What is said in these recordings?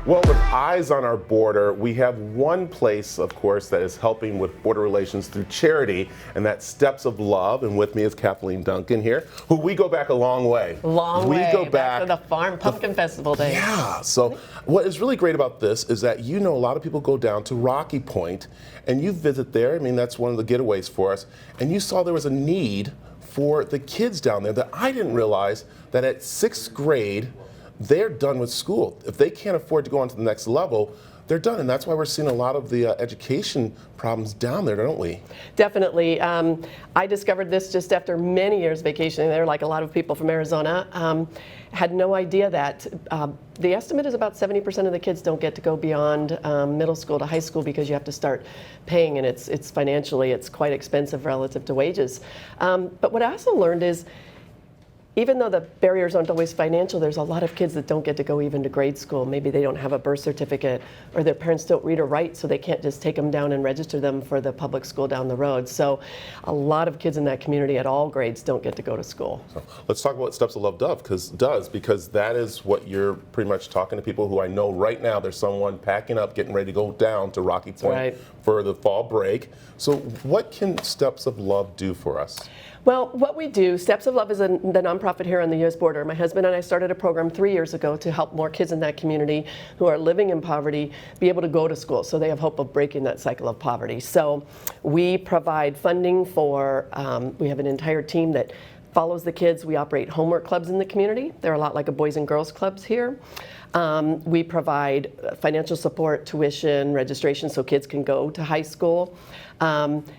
Well, with eyes on our border, we have one place, of course, that is helping with border relations through charity, and that's Steps of Love. And with me is Kathleen Duncan here, who we go back a long way. Long we way, go back to the Farm Pumpkin Festival days. Yeah, so what is really great about this is that a lot of people go down to Rocky Point, and you visit there. I mean, that's one of the getaways for us, and you saw there was a need for the kids down there that I didn't realize that at 6th grade, they're done with school. If they can't afford to go on to the next level, they're done, and that's why we're seeing a lot of the education problems down there, don't we? Definitely. I discovered this just after many years vacationing there, like a lot of people from Arizona. Had no idea that the estimate is about 70% of the kids don't get to go beyond middle school to high school because you have to start paying, and it's financially, it's quite expensive relative to wages. But what I also learned is, even though the barriers aren't always financial, there's a lot of kids that don't get to go even to grade school. Maybe they don't have a birth certificate, or their parents don't read or write, so they can't just take them down and register them for the public school down the road. So a lot of kids in that community at all grades don't get to go to school. So let's talk about what Steps of Love does, because that is what you're pretty much talking to people who I know right now. There's someone packing up, getting ready to go down to Rocky Point for the fall break. So what can Steps of Love do for us? Well, what we do, Steps of Love is the nonprofit here on the U.S. border. My husband and I started a program 3 years ago to help more kids in that community who are living in poverty be able to go to school, so they have hope of breaking that cycle of poverty. So we provide funding for, we have an entire team that follows the kids. We operate homework clubs in the community. They're a lot like a Boys and Girls Clubs here. We provide financial support, tuition, registration, so kids can go to high school.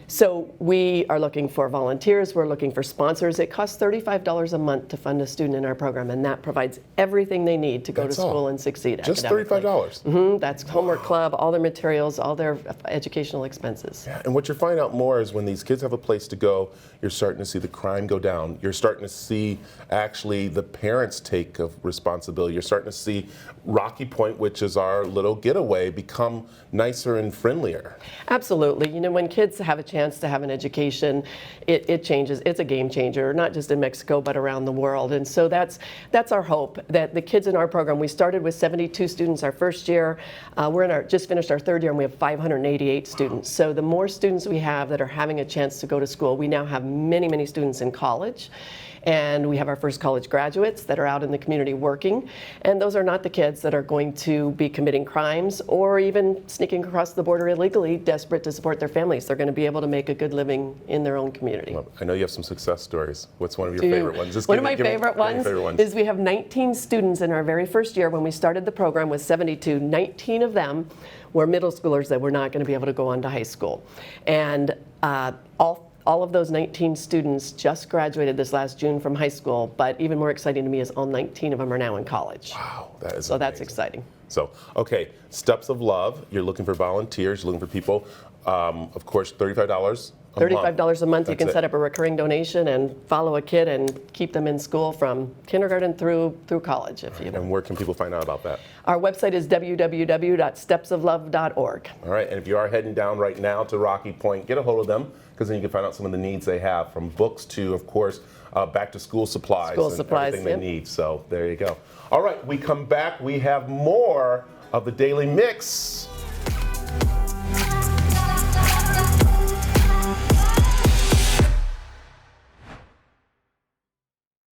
So we are looking for volunteers, we're looking for sponsors. It costs $35 a month to fund a student in our program, and that provides everything they need to go to school and succeed academically. Just $35? Mm-hmm. That's homework club, all their materials, all their educational expenses. Yeah, and what you're finding out more is when these kids have a place to go, you're starting to see the crime go down. You're starting to see actually the parents take of responsibility. You're starting to see Rocky Point, which is our little getaway, become nicer and friendlier. Absolutely. You know, when kids have a chance to have an education, it changes. It's a game changer, not just in Mexico, but around the world. And so that's our hope, that the kids in our program, we started with 72 students our first year. We're just finished our third year, and we have 588 students. So the more students we have that are having a chance to go to school, we now have many, many students in college. And we have our first college graduates that are out in the community working. And those are not the kids that are going to be committing crimes or even sneaking across the border illegally, desperate to support their families. They're going to be able to make a good living in their own community. Well, I know you have some success stories. What's one of your favorite ones? One of my favorite ones is we have 19 students in our very first year. When we started the program with 72, 19 of them were middle schoolers that were not going to be able to go on to high school. And all of those 19 students just graduated this last June from high school, but even more exciting to me is all 19 of them are now in college. Wow, that is so amazing. That's exciting. So, okay, Steps of Love, you're looking for volunteers, you're looking for people. Of course, $35 $35 a month. You can set up a recurring donation and follow a kid and keep them in school from kindergarten through college. And where can people find out about that? Our website is www.stepsoflove.org. All right, and if you are heading down right now to Rocky Point, get a hold of them, because then you can find out some of the needs they have, from books to, of course, back to school supplies and everything they need. So there you go. All right, we come back. We have more of the Daily Mix.